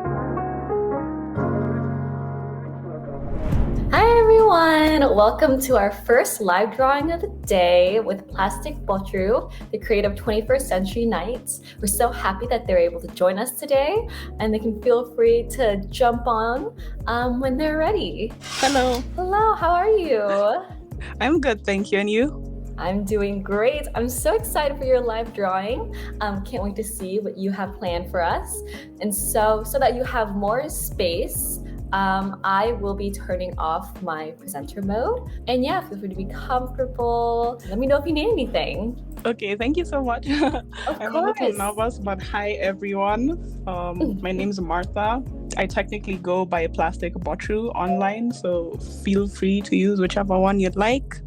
Hi everyone! Welcome to our first live drawing of the day with Plastic Botru, the creative 21st Century Knights. We're so happy that they're able to join us today, and they can feel free to jump on when they're ready. Hello. Hello, how are you? I'm good, thank you. And you? I'm doing great. I'm so excited for your live drawing. Can't wait to see what you have planned for us. And so that you have more space, I will be turning off my presenter mode. And yeah, feel free to be comfortable. Let me know if you need anything. Okay, thank you so much. Of I'm a little course. nervous, but hi everyone. My name's Martha. I technically go by Plastic Botru online, so feel free to use whichever one you'd like.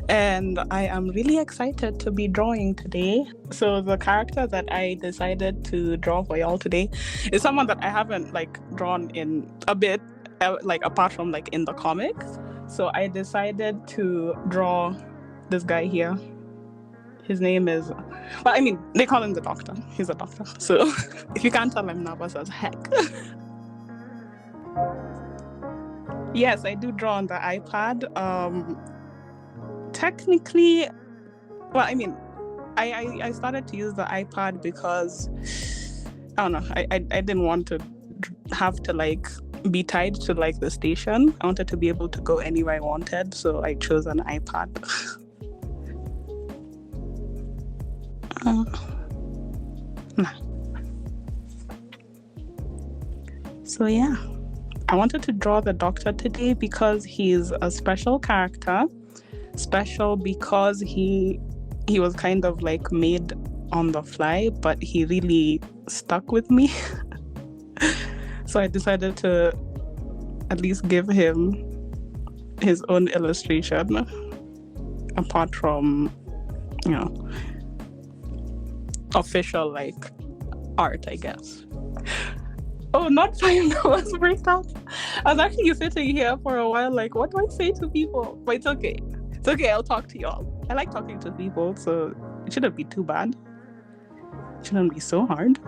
And I am really excited to be drawing today. So the character that I decided to draw for y'all today is someone that I haven't drawn in a bit, apart from in the comics. So I decided to draw this guy here. His name is, they call him the Doctor. He's a doctor. So if you can't tell, I'm nervous as heck. Yes, I do draw on the iPad. Technically, I started to use the iPad because I don't know. I didn't want to have to be tied to the station. I wanted to be able to go anywhere I wanted, so I chose an iPad. So yeah, I wanted to draw the Doctor today because he's a special character. Special because he was kind of made on the fly, but he really stuck with me. So I decided to at least give him his own illustration, apart from, official art, I guess. Oh, not $5 breaked out. I was actually sitting here for a while what do I say to people? But it's okay. It's okay, I'll talk to y'all. I like talking to people, so it shouldn't be too bad. It shouldn't be so hard.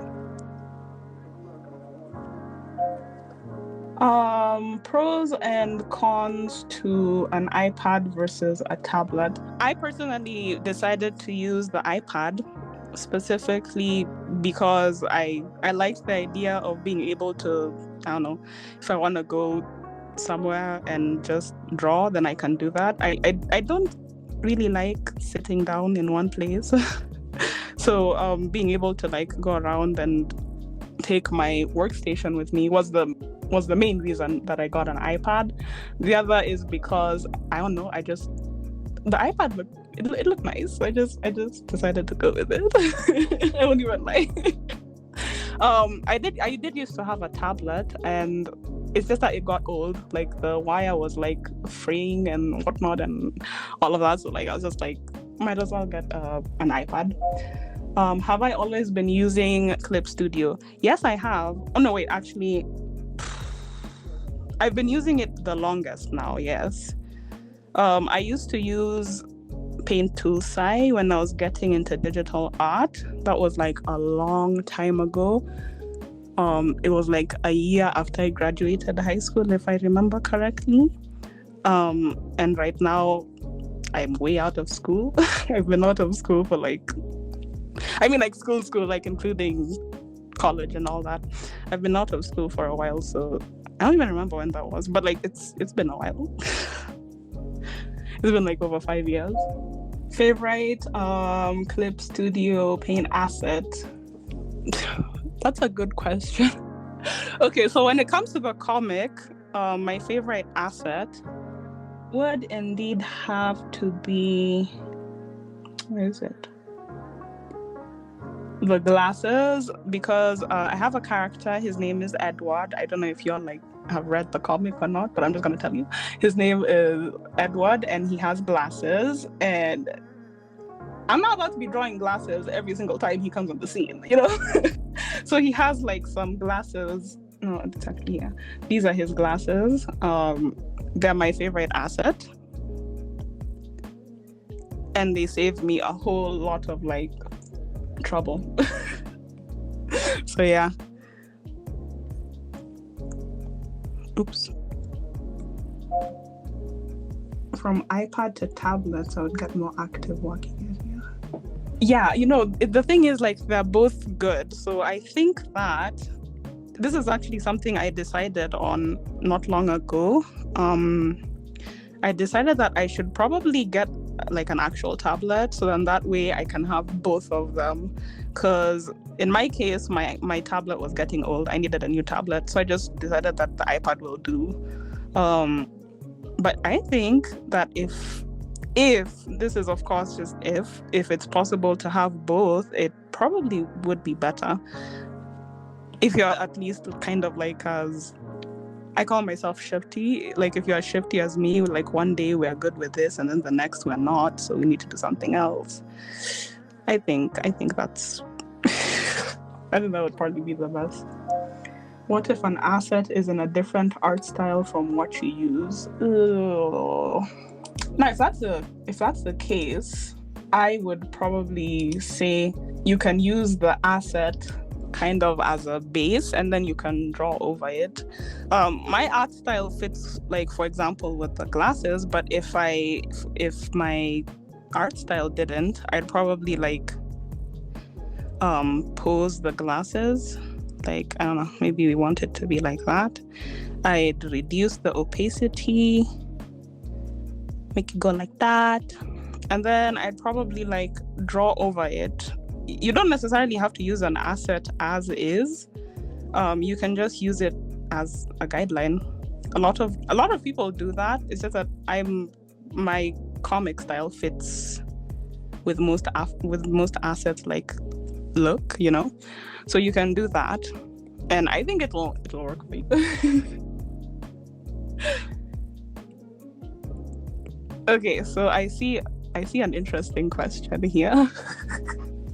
Pros and cons to an iPad versus a tablet. I personally decided to use the iPad specifically because I liked the idea of being able to, I don't know, if I want to go somewhere and just draw, then I can do that. I don't really like sitting down in one place. So being able to go around and take my workstation with me was the main reason that I got an iPad. The other is because I don't know, the iPad looked nice. I just decided to go with it. I won't even lie. I did used to have a tablet, and it's just that it got old. The wire was fraying and whatnot and all of that. So I was just might as well get an iPad. Have I always been using Clip Studio? Yes, I have. Oh no, wait, actually, I've been using it the longest now. Yes. I used to use Paint Tool Sai when I was getting into digital art. That was a long time ago. It was a year after I graduated high school, if I remember correctly. And right now I'm way out of school. I've been out of school for school, including college and all that. I've been out of school for a while, so I don't even remember when that was, but it's been a while. It's been over 5 years. Favorite Clip Studio Paint asset? That's a good question. Okay, so when it comes to the comic, my favorite asset would indeed have to be, where is it? The glasses, because I have a character. His name is Edward. I don't know if y'all have read the comic or not, but I'm just gonna tell you. His name is Edward, and he has glasses. And I'm not about to be drawing glasses every single time he comes on the scene, So he has some glasses. No, it's actually, yeah. These are his glasses. They're my favorite asset, and they saved me a whole lot of trouble. So yeah. Oops. From iPad to tablets, I would get more active working area. Yeah, the thing is, like, they're both good. So I think that this is actually something I decided on not long ago. I decided that I should probably get like an actual tablet, so then that way I can have both of them. Because in my case, my tablet was getting old. I needed a new tablet, so I just decided that the iPad will do. But I think that if this is, of course, just if it's possible to have both, it probably would be better. If you're at least kind of like, as I call myself shifty, like if you're as shifty as me, like one day we're good with this and then the next we're not, so we need to do something else. I think that's I think that would probably be the best. What if an asset is in a different art style from what you use? Ugh. Now, if that's the case, I would probably say you can use the asset kind of as a base and then you can draw over it. My art style fits, like, for example, with the glasses, but if my art style didn't, I'd probably like pose the glasses. Like, I don't know, maybe we want it to be like that. I'd reduce the opacity, make it go like that, and then I'd probably like draw over it. You don't necessarily have to use an asset as is. You can just use it as a guideline. A lot of people do that. It's just that my comic style fits with most assets, like look, so you can do that, and I think it'll work for you. Okay, so I see an interesting question here.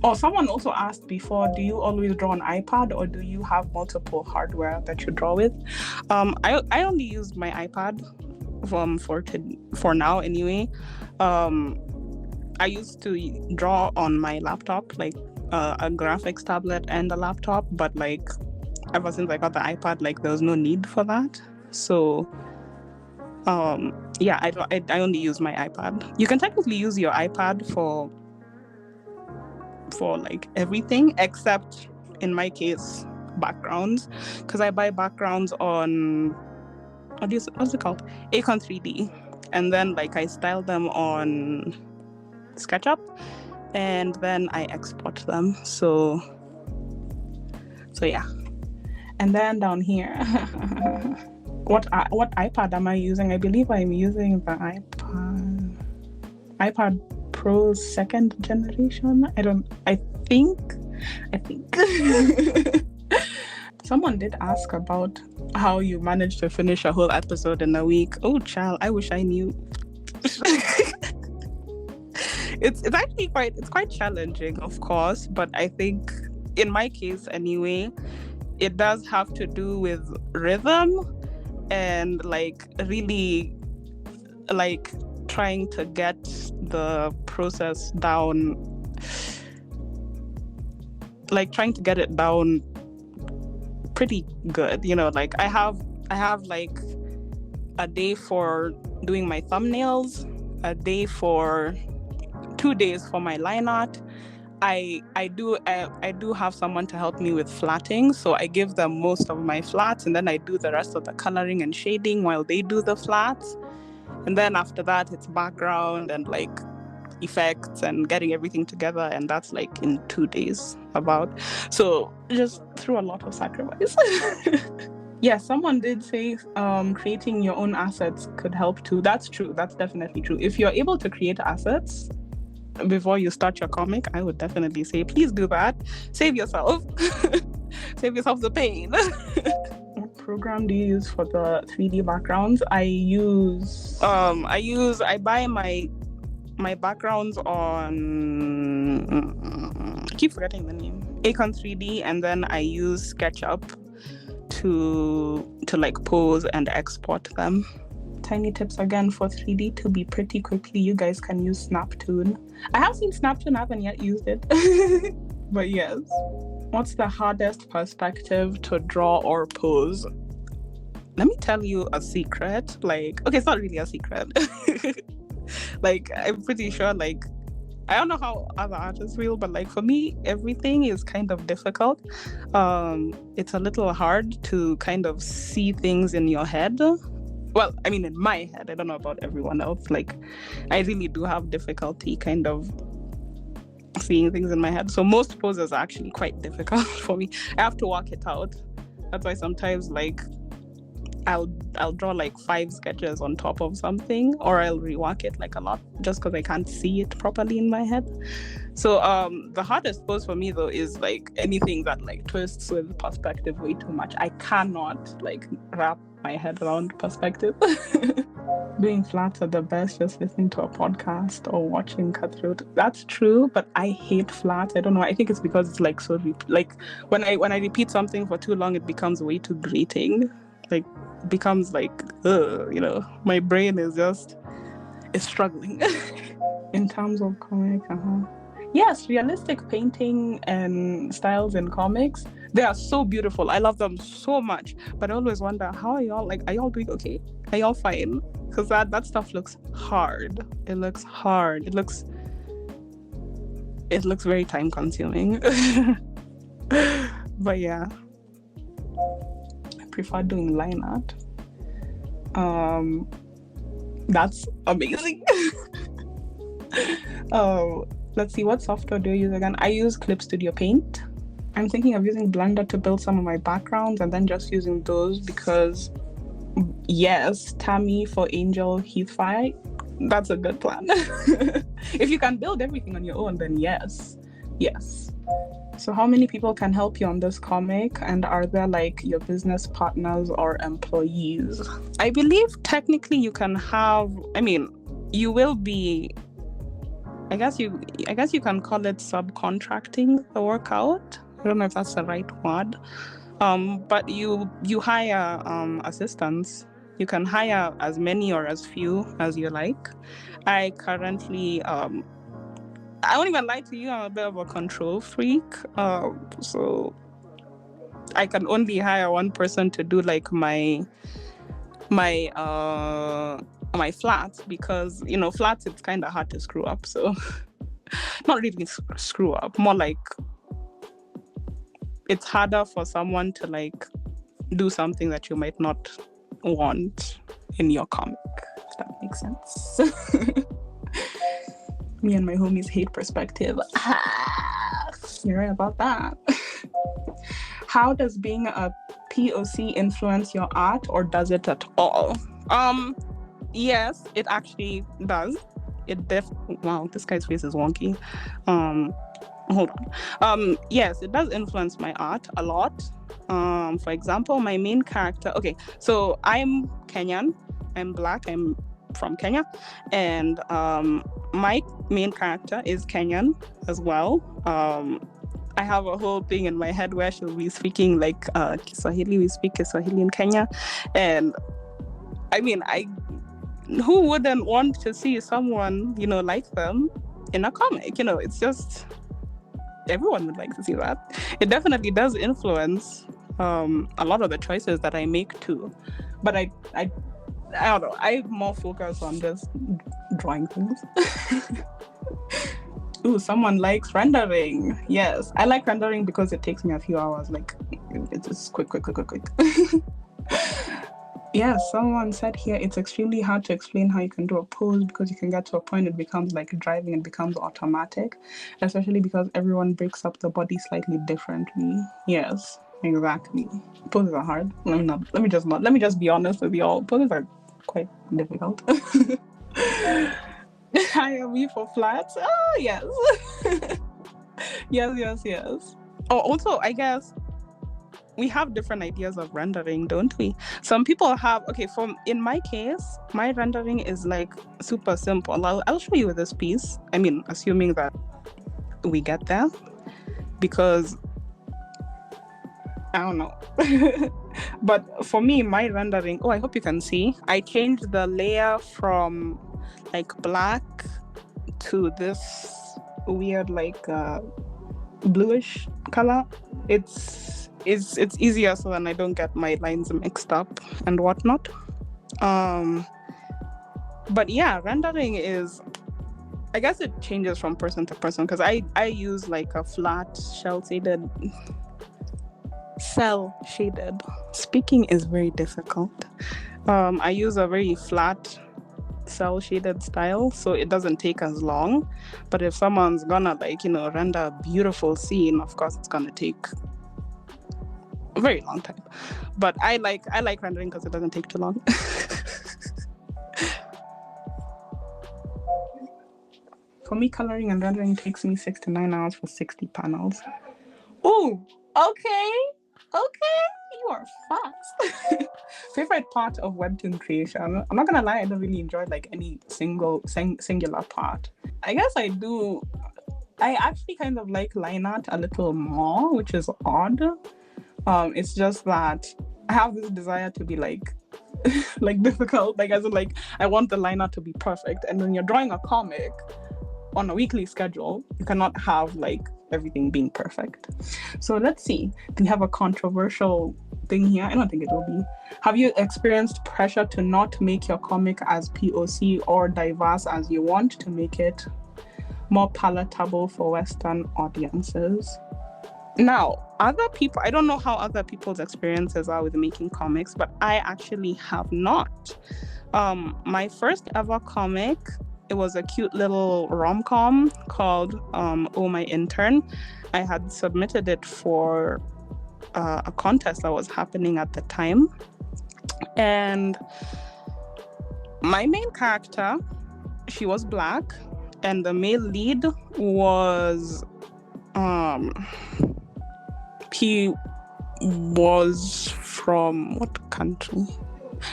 Oh, someone also asked before, do you always draw on iPad or do you have multiple hardware that you draw with? I only use my iPad for now anyway. I used to draw on my laptop, like a graphics tablet and a laptop, but like ever since I got the iPad, like there was no need for that. So yeah, I only use my iPad. You can technically use your iPad for like everything except, in my case, backgrounds, because I buy backgrounds on what's it called, Acon 3D, and then like I style them on SketchUp and then I export them. So yeah. And then down here, what iPad am I using? I believe I'm using the iPad Pro 2nd generation. I think someone did ask about how you managed to finish a whole episode in a week. Oh child, I wish I knew. It's actually quite challenging, of course, but I think in my case anyway, it does have to do with rhythm and like really like trying to get the process down, like trying to get it down pretty good, like I have like a day for doing my thumbnails, a day for 2 days for my line art. I do have someone to help me with flatting, so I give them most of my flats and then I do the rest of the coloring and shading while they do the flats. And then after that, it's background and like effects and getting everything together, and that's like in 2 days about. So just through a lot of sacrifice. Yeah, someone did say creating your own assets could help too. That's true. That's definitely true. If you're able to create assets before you start your comic, I would definitely say please do that. Save yourself. Save yourself the pain. What program do you use for the 3D backgrounds? I buy my backgrounds on, I keep forgetting the name, Acon 3D, and then I use SketchUp to like pose and export them. Tiny tips again for 3D to be pretty quickly. You guys can use Snaptoon. I have seen Snaptoon, I haven't yet used it. But yes. What's the hardest perspective to draw or pose? let me tell you a secret. Like, okay, it's not really a secret. Like, I'm pretty sure, like, I don't know how other artists feel, but like for me, everything is kind of difficult. It's a little hard to kind of see things in your head. Well, I mean, in my head, I don't know about everyone else. Like, I really do have difficulty kind of seeing things in my head. So most poses are actually quite difficult for me. I have to work it out. That's why sometimes, like, I'll draw like 5 sketches on top of something, or I'll rework it like a lot just because I can't see it properly in my head. So the hardest pose for me though is like anything that like twists with perspective way too much. I cannot like wrap my head around perspective. Doing flats are the best, just listening to a podcast or watching Cutthroat. That's true, but I hate flats. I don't know. I think it's because it's like so like when I repeat something for too long, it becomes way too grating. Like becomes like, you know, my brain is struggling. In terms of comics, yes, realistic painting and styles in comics, they are so beautiful. I love them so much, but I always wonder, how are y'all, like, are y'all doing okay? Are y'all fine? Because that stuff looks hard. It looks hard. It looks very time consuming. But yeah, I prefer doing line art. That's amazing. Let's see, what software do you use again? I use Clip Studio Paint. I'm thinking of using Blender to build some of my backgrounds and then just using those because yes, Tammy for Angel Heathfire, that's a good plan. If you can build everything on your own, then yes. So how many people can help you on this comic, and are there like your business partners or employees? I believe technically you can have, I mean, you will be, I guess you can call it subcontracting the workout. I don't know if that's the right word. But you hire assistants. You can hire as many or as few as you like. I currently I won't even lie to you, I'm a bit of a control freak. So I can only hire one person to do like my flats, because you know, flats, it's kind of hard to screw up. So not really screw up, more like it's harder for someone to like do something that you might not want in your comic, if that makes sense. Me and my homies hate perspective. You're right about that. How does being a POC influence your art, or does it at all? Yes, it actually does. Wow, this guy's face is wonky. Hold on. Yes, it does influence my art a lot. For example, my main character. Okay, so I'm Kenyan. I'm Black. I'm from Kenya, and my main character is Kenyan as well. I have a whole thing in my head where she'll be speaking like Kiswahili. We speak Kiswahili in Kenya, and I mean, who wouldn't want to see someone, you know, like them in a comic? You know, it's just, everyone would like to see that. It definitely does influence a lot of the choices that I make too, but I don't know, I'm more focused on just drawing things. Ooh, someone likes rendering. Yes, I like rendering because it takes me a few hours. Like, it's just quick. Yeah, someone said here it's extremely hard to explain how you can do a pose, because you can get to a point it becomes like driving, it becomes automatic, especially because everyone breaks up the body slightly differently. Yes, exactly. Poses are hard. Let me just be honest with y'all. Poses are quite difficult. Hire me for flats. Oh, yes. yes. Oh, also, I guess we have different ideas of rendering, don't we? Some people have, okay, in my case, my rendering is like super simple. I'll show you this piece. I mean, assuming that we get there, because I don't know. But for me, my rendering, I hope you can see, I changed the layer from like black to this weird like bluish color. It's it's easier so then I don't get my lines mixed up and whatnot. But yeah, rendering is, I guess it changes from person to person, because I use like a flat cell shaded. Speaking is very difficult. I use a very flat cell shaded style, so it doesn't take as long. But if someone's gonna render a beautiful scene, of course it's gonna take a very long time. But I like rendering because it doesn't take too long. For me, coloring and rendering takes me 6 to 9 hours for 60 panels. Oh, okay, you are fast. Favorite part of Webtoon creation? I'm not gonna lie, I don't really enjoy like any singular part. I guess I do. I actually kind of like line art a little more, which is odd. It's just that I have this desire to be like difficult, like as in like I want the line art to be perfect. And when you're drawing a comic on a weekly schedule, you cannot have like everything being perfect. So let's see. Do you have a controversial thing here? I don't think it will be. Have you experienced pressure to not make your comic as POC or diverse as you want to make it more palatable for Western audiences? Now, other people, I don't know how other people's experiences are with making comics, but I actually have not. My first ever comic, it was a cute little rom-com called Oh My Intern. I had submitted it for a contest that was happening at the time. And my main character, she was Black, and the male lead was he was from what country?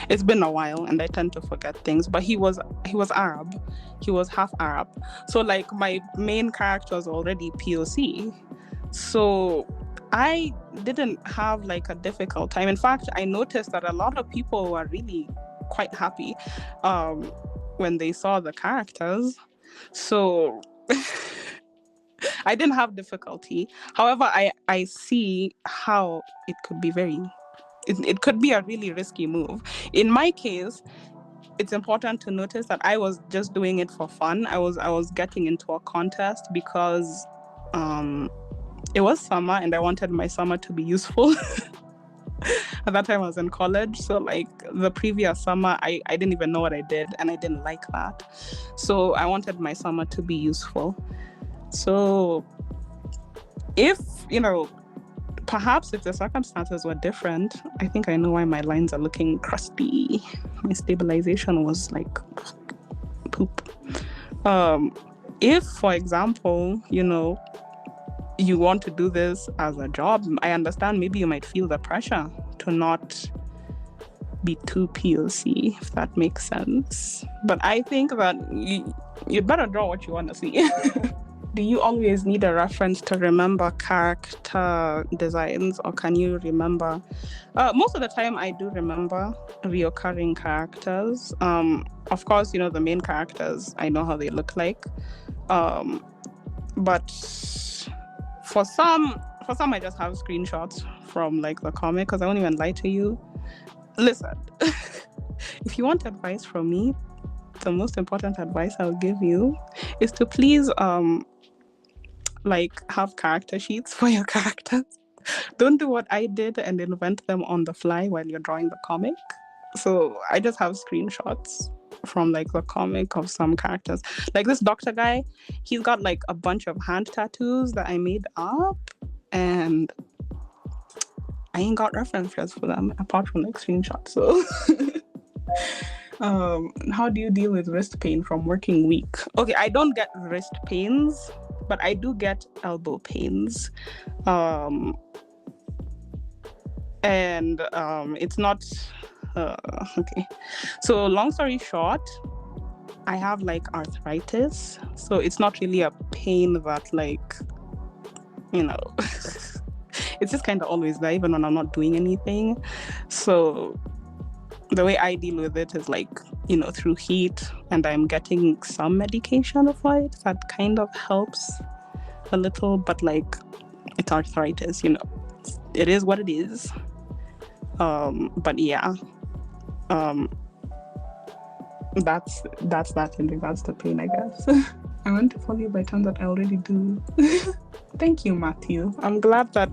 It's been a while and I tend to forget things, but he was Arab. He was half Arab. So like my main character was already POC. So I didn't have like a difficult time. In fact, I noticed that a lot of people were really quite happy when they saw the characters. So I didn't have difficulty. However, I see how it could be it could be a really risky move. In my case, it's important to notice that I was just doing it for fun. I was getting into a contest because it was summer and I wanted my summer to be useful. At that time I was in college, so like the previous summer I didn't even know what I did and I didn't like that. So I wanted my summer to be useful. So if, perhaps if the circumstances were different, I think I know why my lines are looking crusty. My stabilization was like poop. If, for example, you want to do this as a job, I understand maybe you might feel the pressure to not be too POC, if that makes sense. But I think that you'd better draw what you want to see. Do you always need a reference to remember character designs, or can you remember? Most of the time I do remember reoccurring characters. Of course, the main characters, I know how they look like. But for some I just have screenshots from like the comic, because I won't even lie to you. Listen, if you want advice from me, the most important advice I'll give you is to please like have character sheets for your characters. Don't do what I did and invent them on the fly while you're drawing the comic. So I just have screenshots from like the comic of some characters. Like this doctor guy, he's got like a bunch of hand tattoos that I made up, and I ain't got references for them apart from like screenshots. So how do you deal with wrist pain from working week? Okay, I don't get wrist pains, but I do get elbow pains. And it's not okay. So long story short, I have like arthritis, so it's not really a pain that like it's just kind of always there even when I'm not doing anything. So the way I deal with it is like through heat, and I'm getting some medication for it that kind of helps a little, but like it's arthritis, it is what it is. But yeah, that's that in regards to pain, I guess. I want to follow you by turn that I already do. Thank you, Matthew. I'm glad that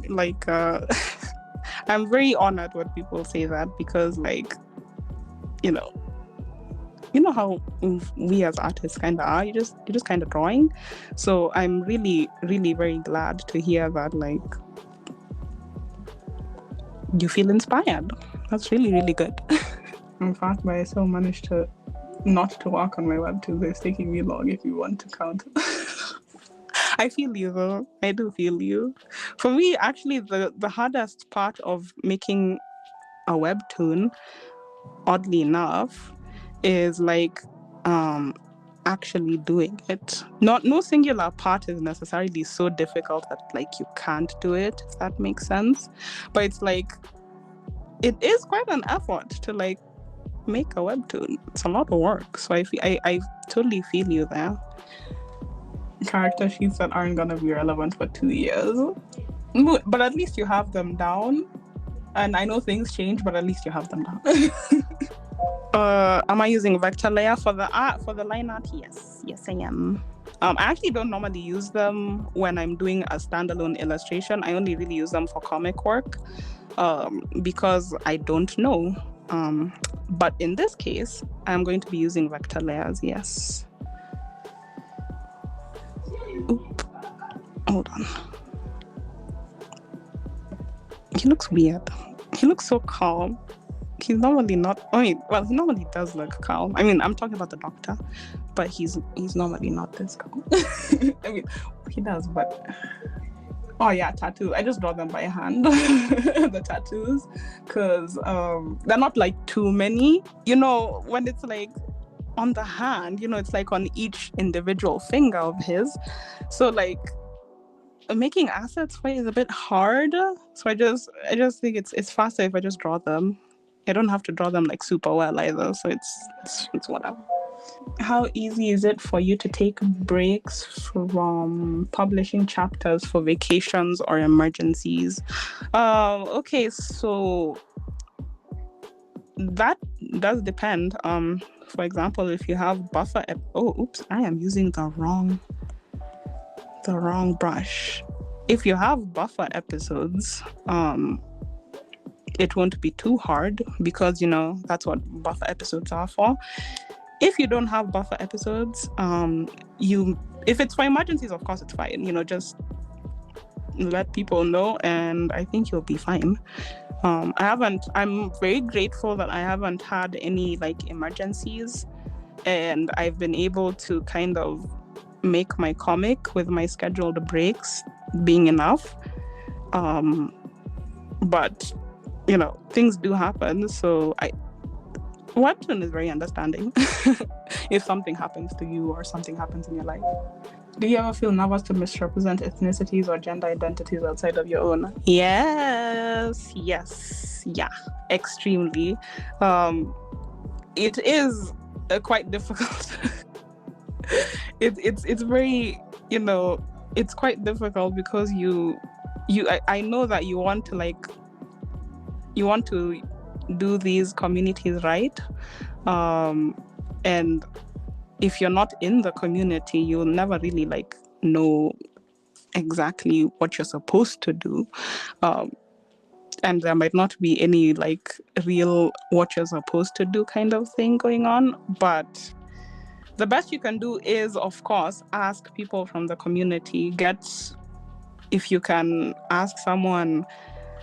I'm very honored when people say that, because you know how we as artists kind of are. You're just kind of drawing. So I'm really, really very glad to hear that you feel inspired. That's really, really good. In fact, but I still managed to not to work on my webtoon. It's taking me long, if you want to count. I feel you though. I do feel you. For me, actually, the hardest part of making a webtoon, oddly enough, is actually doing it. No singular part is necessarily so difficult that you can't do it, if that makes sense. But it's it is quite an effort to make a webtoon. It's a lot of work. So I totally feel you there. Character sheets that aren't gonna be relevant for 2 years, but at least you have them down. And I know things change, but at least you have them down. Am I using vector layer for the art, for the line art? Yes I am. I actually don't normally use them when I'm doing a standalone illustration. I only really use them for comic work, because I don't know. But in this case, I'm going to be using vector layers. Yes. Oop. Hold on. He looks weird. He looks so calm. He's normally not. He normally does look calm. I mean, I'm talking about the doctor, but he's normally not this calm. I mean, he does, but oh yeah, tattoos. I just draw them by hand. The tattoos, because they're not too many. When it's on the hand, it's on each individual finger of his. So making assets for it is a bit hard. So I just think it's faster if I just draw them. I don't have to draw them super well either. So it's whatever. How easy is it for you to take breaks from publishing chapters for vacations or emergencies? Okay, so that does depend. For example, if you have buffer I am using the wrong brush. If you have buffer episodes, it won't be too hard, because that's what buffer episodes are for. If you don't have buffer episodes, if it's for emergencies, of course it's fine. Just let people know, and I think you'll be fine. I'm very grateful that I haven't had any emergencies, and I've been able to kind of make my comic with my scheduled breaks being enough. But things do happen, so Webtoon is very understanding. If something happens to you or something happens in your life. Do you ever feel nervous to misrepresent ethnicities or gender identities outside of your own? Yes, yeah, extremely. It is quite difficult. It's very, it's quite difficult, because I know that you want to do these communities right, and if you're not in the community, you'll never really know exactly what you're supposed to do, and there might not be any real what you're supposed to do kind of thing going on. But the best you can do is, of course, ask people from the community. If you can ask someone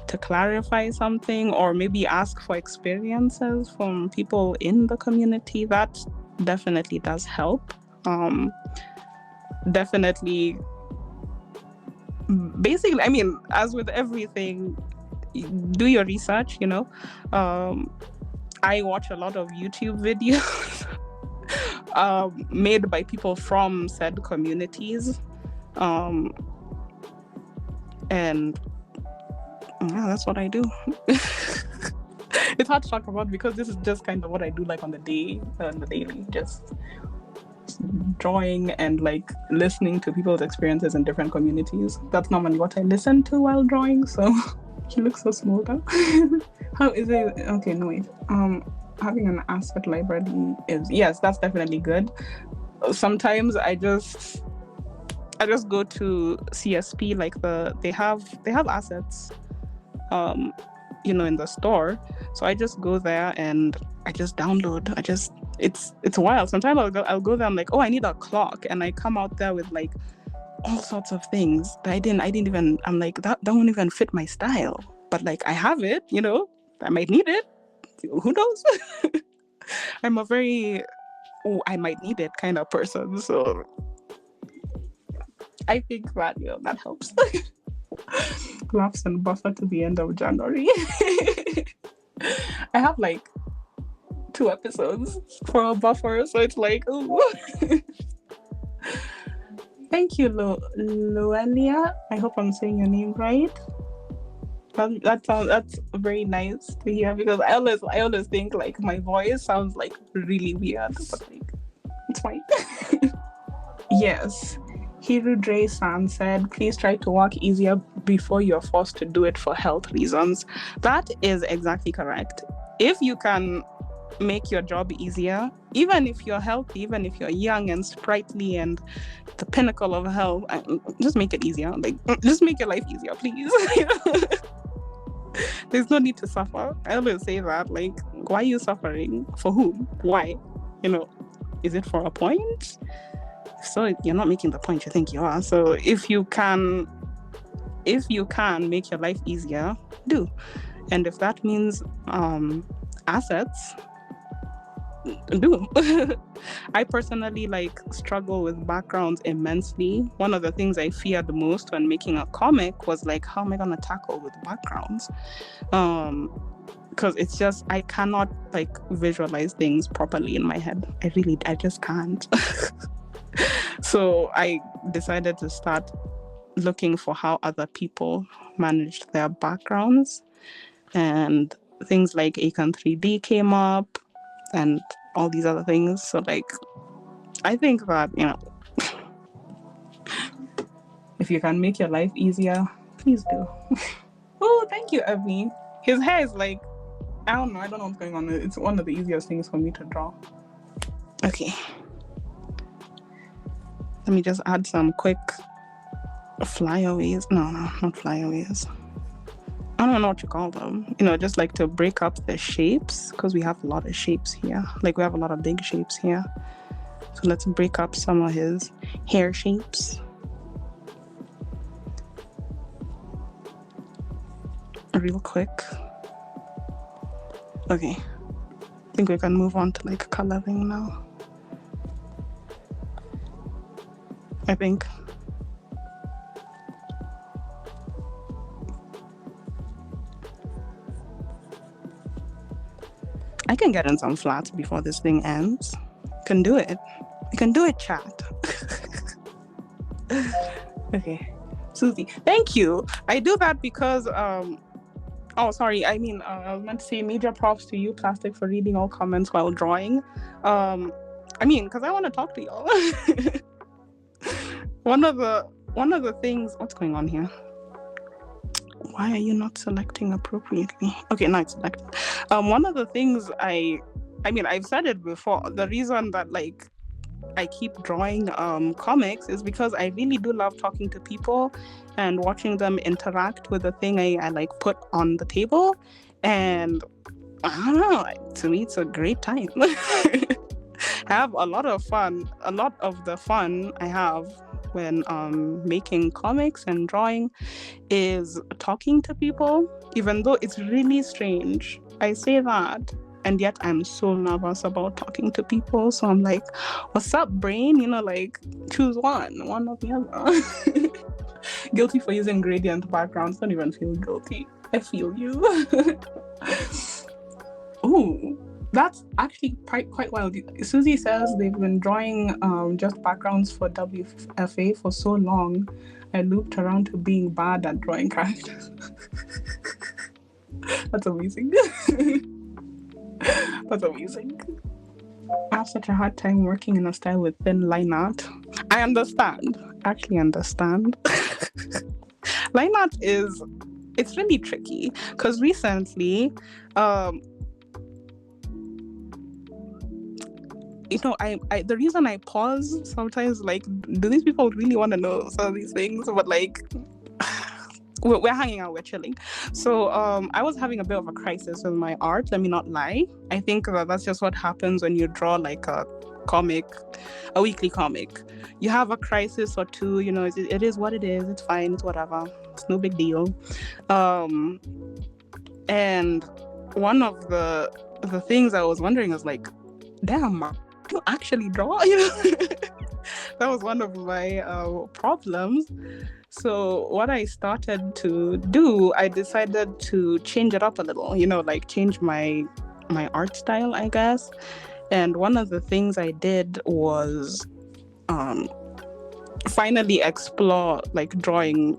to clarify something, or maybe ask for experiences from people in the community, that definitely does help. Definitely, basically, I mean, as with everything, do your research. I watch a lot of YouTube videos made by people from said communities, and yeah, that's what I do. It's hard to talk about, because this is just kind of what I do on the daily, just drawing and listening to people's experiences in different communities. That's normally what I listen to while drawing, so He looks so small though. How is it? Okay, no wait. Having an asset library is, yes, that's definitely good. Sometimes I just go to CSP, like they have assets, in the store. So I just go there and I just download. It's wild. Sometimes I'll go there. I'm like, oh, I need a clock, and I come out there with like all sorts of things that I didn't even. I'm like, that won't even fit my style, but like I have it. I might need it. Who knows? I'm a very I might need it kind of person. So I think that that helps. Laughs and buffer to the end of January. I have like 2 episodes for a buffer, so it's like, ooh. Thank you, Loelia. I hope I'm saying your name right. That's very nice to hear, because I always think like my voice sounds like really weird, but like it's fine. Yes. Hiru Dre-san said, please try to work easier before you're forced to do it for health reasons. That is exactly correct. If you can make your job easier, even if you're healthy, even if you're young and sprightly and the pinnacle of health, just make it easier. Like, just make your life easier, please. There's no need to suffer. I always say that. Like, why are you suffering? For whom? Why? Is it for a point? So you're not making the point you think you are. So if you can make your life easier, do. And if that means assets, do. I personally struggle with backgrounds immensely. One of the things I feared the most when making a comic was like, how am I gonna tackle with backgrounds? Because it's just, I cannot visualize things properly in my head. I just can't. So I decided to start looking for how other people managed their backgrounds, and things like Akan 3D came up and all these other things. So I think that, if you can make your life easier, please do. Oh, thank you, Evie. His hair is I don't know what's going on. It's one of the easiest things for me to draw. Okay. Let me just add some quick flyaways. No, not flyaways. I don't know what you call them. Just to break up the shapes, because we have a lot of shapes here. We have a lot of big shapes here. So let's break up some of his hair shapes. Real quick. Okay. I think we can move on to coloring now. I think. I can get in some flats before this thing ends. Can do it. You can do it, chat. Okay. Susie, thank you. I do that because oh, sorry. I mean, I was meant to say major props to you, Plastic, for reading all comments while drawing. Because I want to talk to y'all. One of the things. What's going on here? Why are you not selecting appropriately? Okay, now it's selected. One of the things I've said it before. The reason that I keep drawing comics is because I really do love talking to people and watching them interact with the thing I put on the table. And I don't know, to me it's a great time. I have a lot of fun. A lot of the fun I have when making comics and drawing is talking to people, even though it's really strange. I say that, and yet I'm so nervous about talking to people. So I'm like, what's up, brain? Choose one or the other. Guilty for using gradient backgrounds. Don't even feel guilty. I feel you. Ooh, that's actually quite wild. Susie says they've been drawing just backgrounds for WFA for so long. I looped around to being bad at drawing characters. That's amazing. That's amazing. I have such a hard time working in a style with thin line art. I understand. Actually understand. Line art is it's really tricky because recently, the reason I pause sometimes, like, do these people really want to know some of these things? But like, we're hanging out, we're chilling. So I was having a bit of a crisis with my art. Let me not lie. I think that's just what happens when you draw like a weekly comic. You have a crisis or two. It is what it is. It's fine. It's whatever. It's no big deal. And one of the things I was wondering is like, damn, Mark, you actually draw? That was one of my problems. So what I started to do, I decided to change it up a little, like change my art style, I guess. And one of the things I did was finally explore like rendering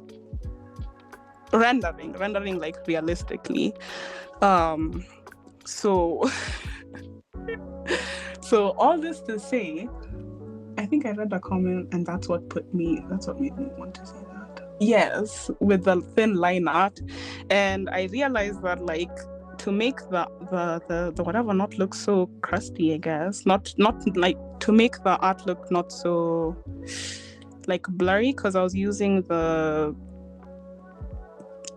like realistically. So so all this to say, I think I read a comment and that's what made me want to say that. Yes, with the thin line art. And I realized that like to make the whatever not look so crusty, I guess. Not like to make the art look not so like blurry, because I was using the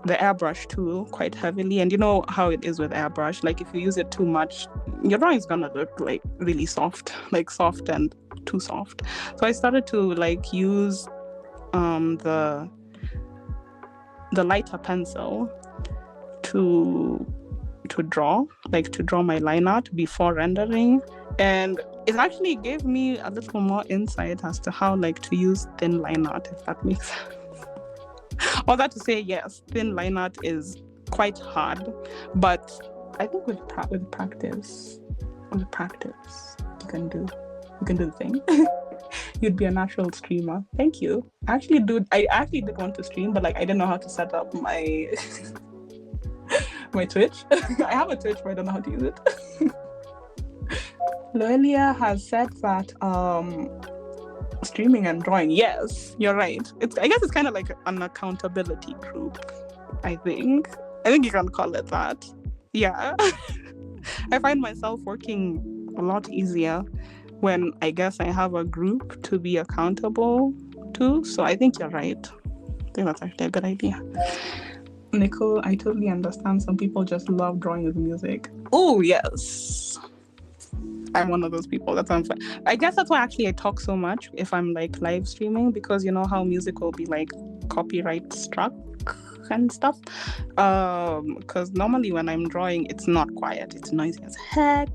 airbrush tool quite heavily, and you know how it is with airbrush, like if you use it too much, your drawing's gonna look like really soft and too soft. So I started to like use the lighter pencil to draw my line art before rendering, and it actually gave me a little more insight as to how like to use thin line art, if that makes sense. All that to say, yes, thin line art is quite hard, but I think with practice, you can do the thing. You'd be a natural streamer. Thank you. I actually did want to stream, but like I didn't know how to set up my my Twitch. I have a Twitch, but I don't know how to use it. Loelia has said that streaming and drawing, yes, you're right. I guess it's kind of like an accountability group. I think you can call it that. Yeah. I find myself working a lot easier when I guess I have a group to be accountable to. So I think you're right. I think that's actually a good idea. Nicole, I totally understand. Some people just love drawing with music. Oh, yes. I'm one of those people. That's why I guess that's why actually I talk so much if I'm like live streaming, because you know how music will be like copyright struck and stuff. Because normally when I'm drawing, it's not quiet. It's noisy as heck.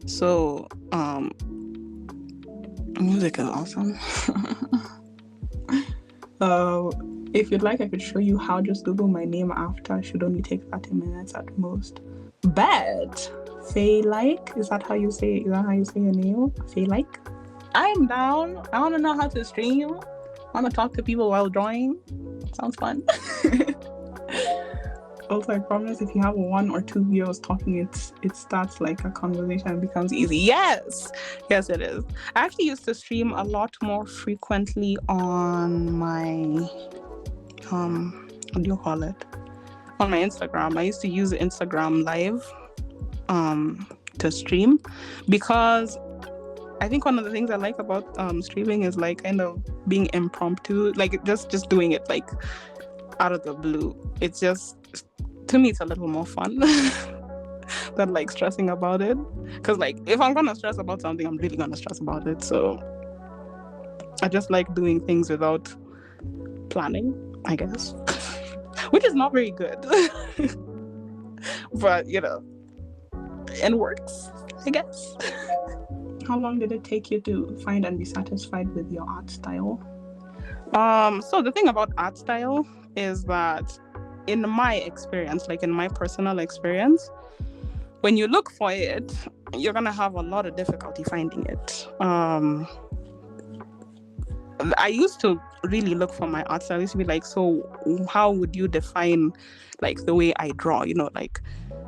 So music is awesome. If you'd like, I could show you how. Just Google my name after. Should only take 30 minutes at most. Bet. Faye like? Is that how you say your name? Faye like? I'm down. I want to know how to stream. I want to talk to people while drawing. Sounds fun. Also, I promise if you have 1 or 2 videos talking, it starts like a conversation and becomes easy. Yes, it is. I actually used to stream a lot more frequently on my what do you call it? On my Instagram. I used to use Instagram Live to stream, because I think one of the things I like about streaming is like kind of being impromptu, like just doing it like out of the blue. It's just, to me, it's a little more fun than like stressing about it, because like if I'm gonna stress about something, I'm really gonna stress about it. So I just like doing things without planning, I guess. Which is not very good. But it works, I guess. How long did it take you to find and be satisfied with your art style? So the thing about art style is that in my experience, like in my personal experience, when you look for it, you're gonna have a lot of difficulty finding it. I used to really look for my art style. I used to be like, so how would you define like the way I draw? Like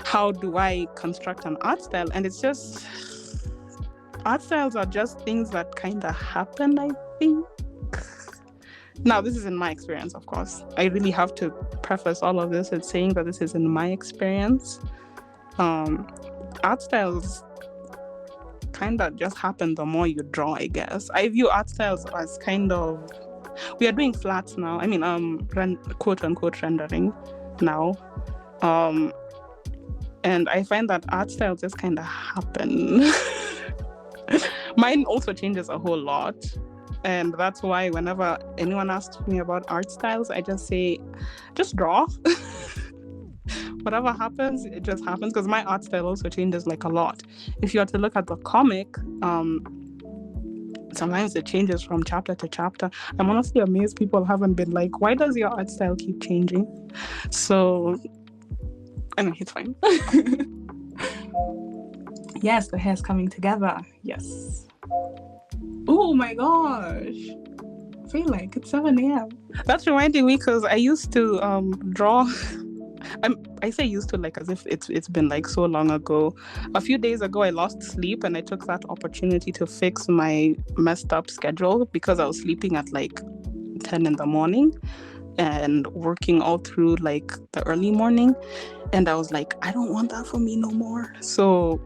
how do I construct an art style? And it's just, art styles are just things that kind of happen, I think. Now, this is in my experience, of course. I really have to preface all of this with saying that this is in my experience. Art styles kind of just happen the more you draw, I guess. I view art styles as kind of... We are doing flats now. I mean, quote-unquote rendering now. And I find that art styles just kind of happen. Mine also changes a whole lot. And that's why whenever anyone asks me about art styles, I just say, just draw. Whatever happens, it just happens, because my art style also changes like a lot. If you are to look at the comic, sometimes it changes from chapter to chapter. I'm honestly amazed people haven't been like, why does your art style keep changing? So, anyway, it's fine. Yes, the hair's coming together. Yes. Oh my gosh. I feel like it's 7 a.m. That's reminding me, because I used to draw. I say used to like as if it's been like so long ago. A few days ago, I lost sleep, and I took that opportunity to fix my messed up schedule, because I was sleeping at like 10 in the morning and working all through like the early morning. And I was like, I don't want that for me no more. So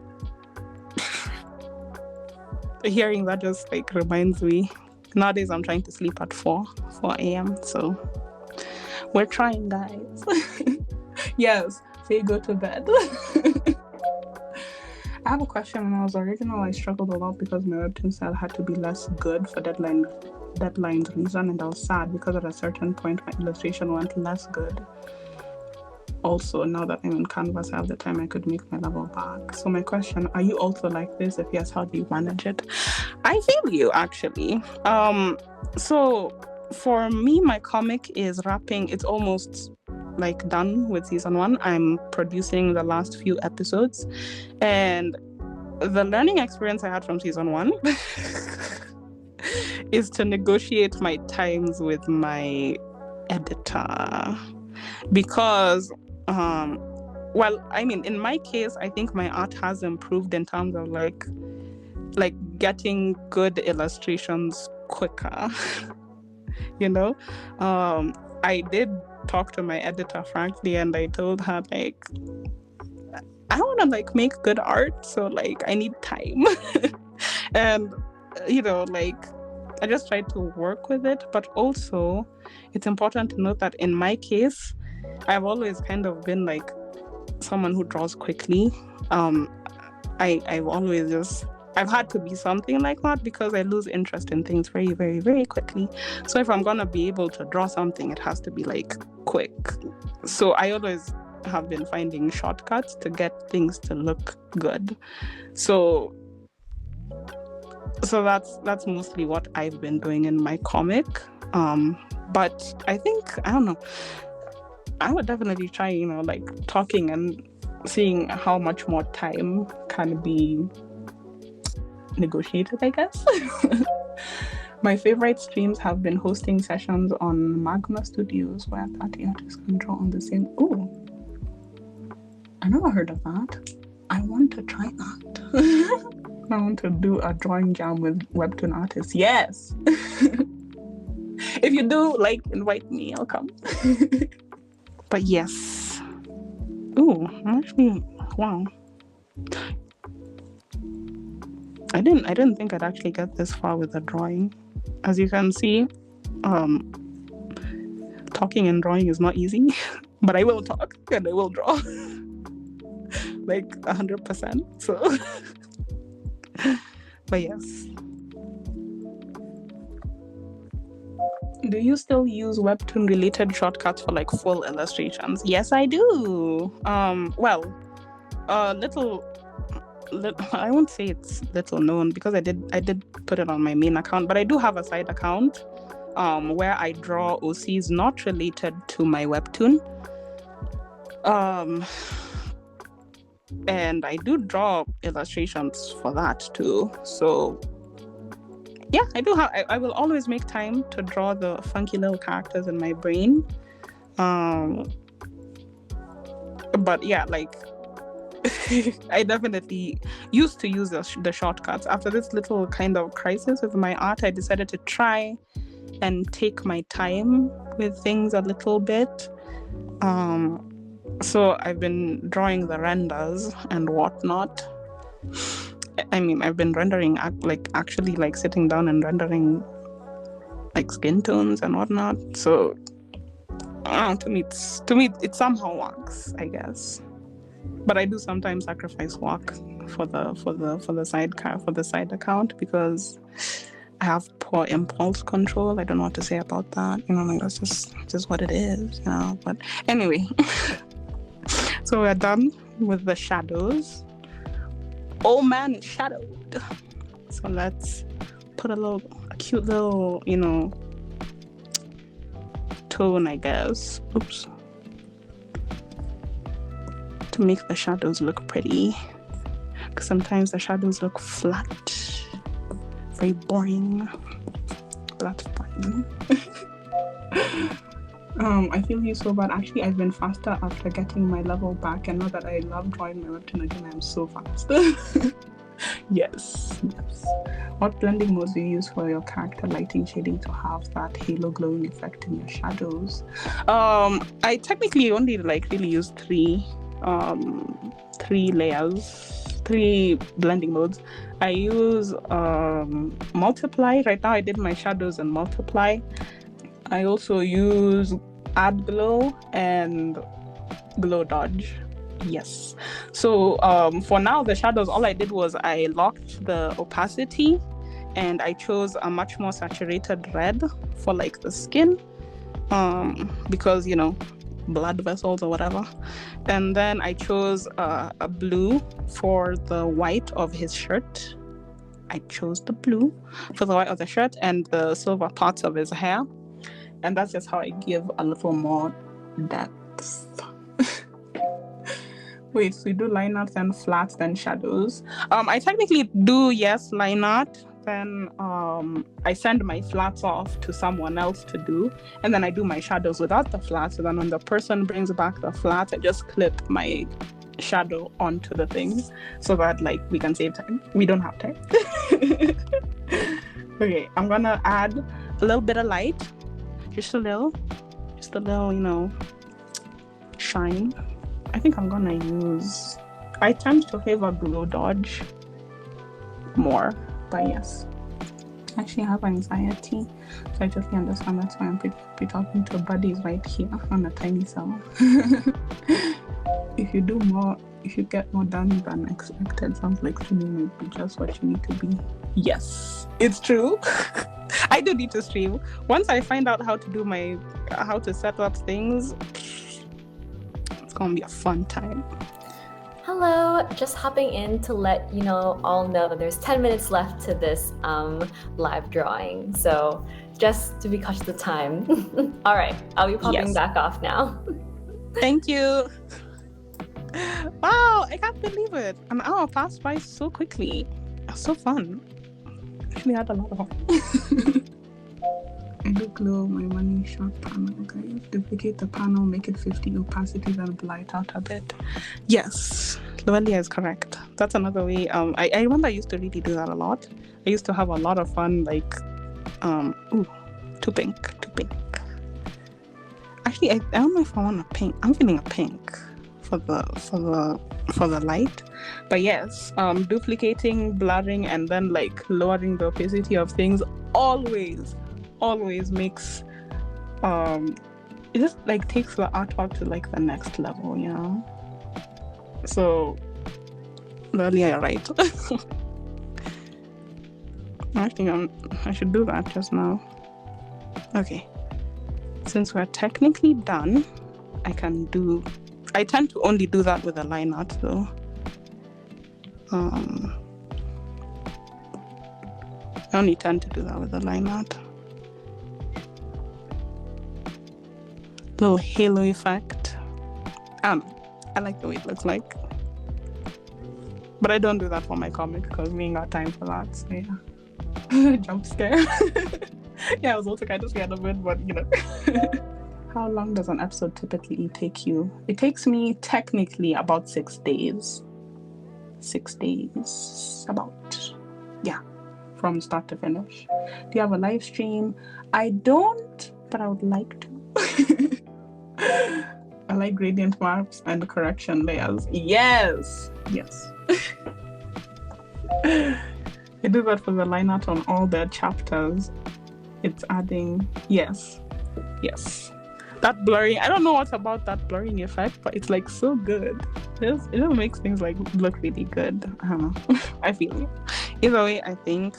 hearing that just like reminds me. Nowadays, I'm trying to sleep at 4 a.m. So we're trying, guys. Yes, say go to bed. I have a question. When I was original, I struggled a lot because my Webtoon style had to be less good for deadline's reason, and I was sad because at a certain point my illustration went less good. Also, now that I'm in Canvas, I have the time, I could make my level back. So my question, are you also like this? If yes, how do you manage it? I feel you, actually. So for me, my comic is wrapping. It's almost like done with season 1. I'm producing the last few episodes, and the learning experience I had from season 1 is to negotiate my times with my editor, because well, I mean, in my case, I think my art has improved in terms of like getting good illustrations quicker. You know, I did talk to my editor frankly, and I told her like, I want to like make good art, so like I need time. And you know, like I just tried to work with it. But also it's important to note that in my case, I've always kind of been like someone who draws quickly. I've had to be something like that, because I lose interest in things very, very, very quickly. So if I'm gonna be able to draw something, it has to be like quick. So I always have been finding shortcuts to get things to look good. So that's mostly what I've been doing in my comic. But I think, I don't know, I would definitely try, you know, like talking and seeing how much more time can be negotiated, I guess. My favorite streams have been hosting sessions on manwha Studios, where 30 artists can draw on the same... Oh, I never heard of that. I want to try that. I want to do a drawing jam with Webtoon artists. Yes. If you do, like, invite me, I'll come. But yes. Ooh, actually, wow. I didn't think I'd actually get this far with the drawing. As you can see, talking and drawing is not easy, but I will talk and I will draw. Like 100%. So but yes. Do you still use Webtoon related shortcuts for like full illustrations? Yes, I do. Little, I won't say it's little known, because I did put it on my main account, but I do have a side account where I draw OCs not related to my Webtoon. And I do draw illustrations for that too. So yeah, I will always make time to draw the funky little characters in my brain. But yeah, like I definitely used to use the shortcuts. After this little kind of crisis with my art, I decided to try and take my time with things a little bit. So I've been drawing the renders and whatnot. I mean, I've been rendering, actually sitting down and rendering skin tones and whatnot. So to me it somehow works, I guess. But I do sometimes sacrifice work for the side account because I have poor impulse control. I don't know what to say about that. That's just what it is. But anyway, so we're done with the shadows. Oh man, it's shadowed. So let's put a cute little, tone, I guess. Oops. To make the shadows look pretty. Because sometimes the shadows look flat. Very boring. But that's fine. I feel you so bad. Actually, I've been faster after getting my level back, and now that I love drawing my webtoon again, I'm so fast. Yes. What blending modes do you use for your character lighting shading to have that halo glowing effect in your shadows? I technically only really use three blending modes. I use multiply. Right now I did my shadows in multiply. I also use add glow and glow dodge. Yes. So for now, the shadows, all I did was I locked the opacity and I chose a much more saturated red for the skin, because blood vessels or whatever. And then I chose a blue for the white of his shirt. I chose the blue for the white of the shirt and the silver parts of his hair. And that's just how I give a little more depth. Wait, so you do line art, then flat, then shadows. I technically do, yes, line art. Then I send my flats off to someone else to do. And then I do my shadows without the flats. So then when the person brings back the flats, I just clip my shadow onto the thing so that we can save time. We don't have time. Okay, I'm gonna add a little bit of light. Just a little, shine. I think I'm gonna use, I tend to favor glow dodge more, but yes. Actually, I have anxiety, so I totally understand. That's why I'm pretty talking to buddies right here on a tiny cell. If you get more done than expected, sounds like streaming might be just what you need to be. Yes, it's true. I do need to stream. Once I find out how to set up things, it's gonna be a fun time. Hello, just hopping in to let all know that there's 10 minutes left to this live drawing. So just to be cautious of the time. All right, I'll be popping back off now. Thank you. Wow, I can't believe it. An hour passed by so quickly. It's so fun. Actually had a lot of fun. I do glow my money shot panel, guys. Duplicate the panel, make it 50 opacity, then blur it out a bit. Yes, Loelia is correct. That's another way. I remember I used to really do that a lot. I used to have a lot of fun, too pink. Actually, I don't know if I want a pink. I'm feeling a pink for the light. But yes, duplicating, blurring, and then lowering the opacity of things always makes it just takes the artwork to the next level, So earlier, you're right. I think I should do that just now. Okay, since we're technically done, I tend to only do that with a line art though. I only tend to do that with a line art. Little halo effect. I like the way it looks like. But I don't do that for my comic because we ain't got time for that. So yeah. Jump scare. Yeah, I was also kind of scared of it, but How long does an episode typically take you? It takes me technically about 6 days. 6 days. About. Yeah. from start to finish. Do you have a live stream? I don't, but I would like to. I like gradient maps and correction layers. Yes. I do that for the line art on all the chapters. It's adding, yes. That blurring, I don't know what's about that blurring effect, but it's like so good. It just makes things like look really good. I don't know. I feel it. Either way, I think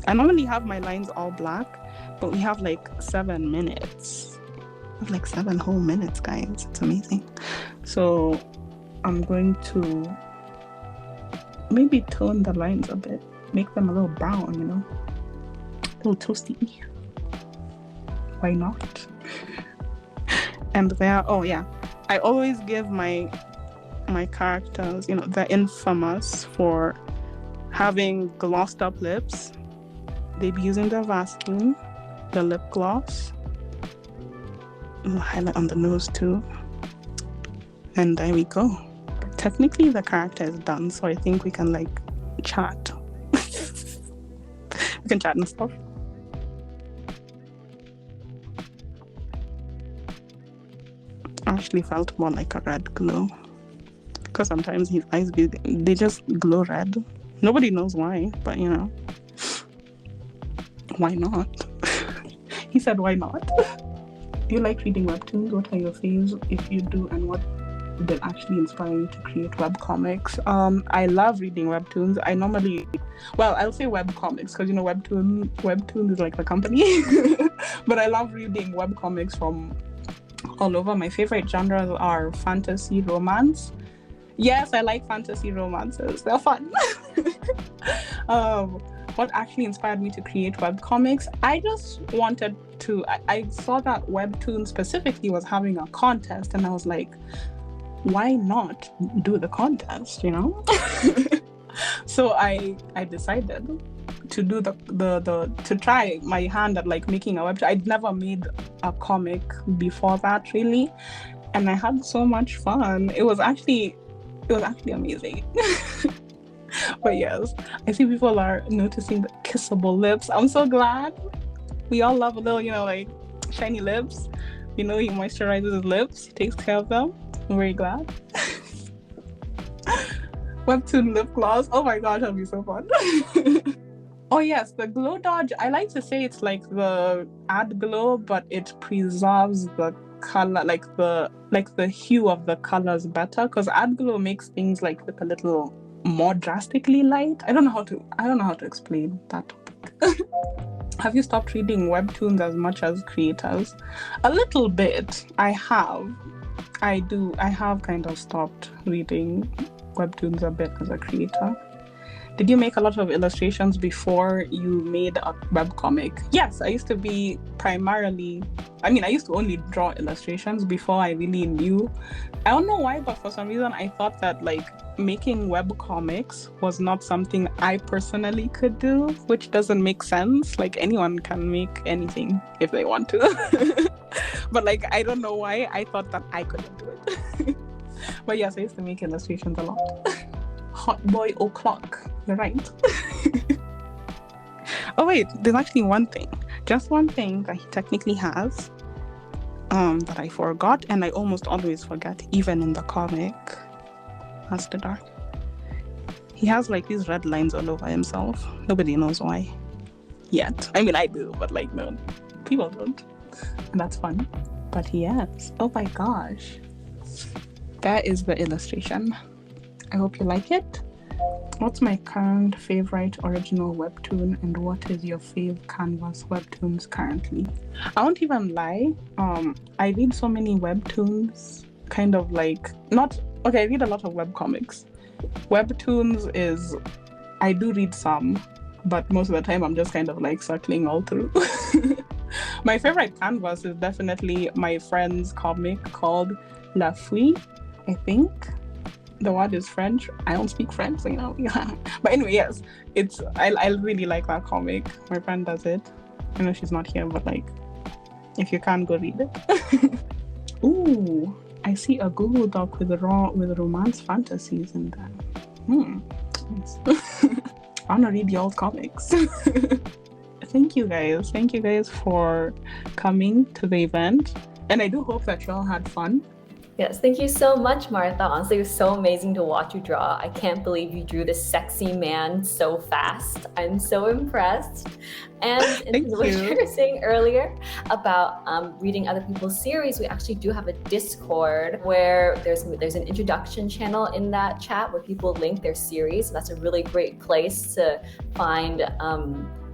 I normally have my lines all black, but we have like 7 minutes. We have like 7 whole minutes, guys. It's amazing. So I'm going to maybe tone the lines a bit, make them a little brown, you know, a little toasty. Why not? And there, oh yeah, I always give my characters, you know, they're infamous for having glossed up lips. They be using the Vaseline, the lip gloss, highlight on the nose too, and there we go. Technically the character is done, so I think we can like chat. We can chat and stuff. Actually felt more like a red glow, because sometimes his eyes they just glow red. Nobody knows why, but you know, why not? He said why not. Do you like reading webtoons? What are your faves if you do, and what did actually inspire you to create webcomics? I love reading webtoons. I normally, well, I'll say webcomics because you know Webtoon is like the company. But I love reading webcomics from all over. My favorite genres are fantasy, romance. Yes, I like fantasy romances. They're fun. What actually inspired me to create webcomics? I just wanted to, I saw that Webtoon specifically was having a contest, and I was like, why not do the contest, you know? So I decided to do to try my hand at like making a webtoon. I'd never made a comic before that really, and I had so much fun. It was actually amazing. But yes, I see people are noticing the kissable lips. I'm so glad. We all love a little, you know, like shiny lips. You know, he moisturizes his lips, he takes care of them. I'm very glad. Webtoon lip gloss. Oh my gosh, that'll be so fun. Oh yes, the glow dodge. I like to say it's like the add glow, but it preserves the color, like the hue of the colors better. Because add glow makes things like look a little more drastically light. I don't know how to explain that topic. Have you stopped reading webtoons as much as creators? A little bit. I have kind of stopped reading webtoons a bit as a creator. Did you make a lot of illustrations before you made a webcomic? Yes, I used to only draw illustrations before I really knew. I don't know why, but for some reason I thought that like making webcomics was not something I personally could do, which doesn't make sense. Like anyone can make anything if they want to. But like, I don't know why I thought that I couldn't do it. But yes, I used to make illustrations a lot. Hot boy o'clock. You're right. Oh wait, there's actually just one thing that he technically has that I forgot, and I almost always forget, even in the comic. That's the dark. He has like these red lines all over himself. Nobody knows why yet. I mean, I do, but like no, people don't, and that's fun. But yes, oh my gosh, that is the illustration. I hope you like it. What's my current favorite original webtoon, and what is your fave canvas webtoons currently? I won't even lie. I read so many webtoons, kind of like I read a lot of webcomics. Webtoons I do read some, but most of the time I'm just kind of like circling all through. My favorite canvas is definitely my friend's comic called La Fouille, I think. The word is French. I don't speak French, so you know. But anyway, yes, I really like that comic. My friend does it. I know she's not here, but like, if you can, go read it. Ooh, I see a Google Doc with romance fantasies in there. Nice. fun to read y'all's comics. Thank you guys for coming to the event, and I do hope that y'all had fun. Yes, thank you so much, Martha. Honestly, it was so amazing to watch you draw. I can't believe you drew this sexy man so fast. I'm so impressed. And in what you were saying earlier about reading other people's series, we actually do have a Discord where there's an introduction channel in that chat where people link their series. So that's a really great place to find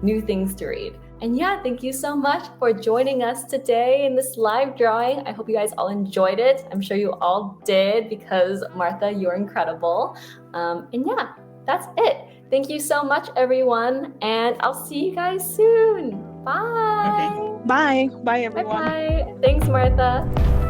new things to read. And yeah, thank you so much for joining us today in this live drawing. I hope you guys all enjoyed it. I'm sure you all did because Martha, you're incredible. And yeah, that's it. Thank you so much, everyone. And I'll see you guys soon. Bye. Okay. Bye. Bye, everyone. Bye-bye. Thanks, Martha.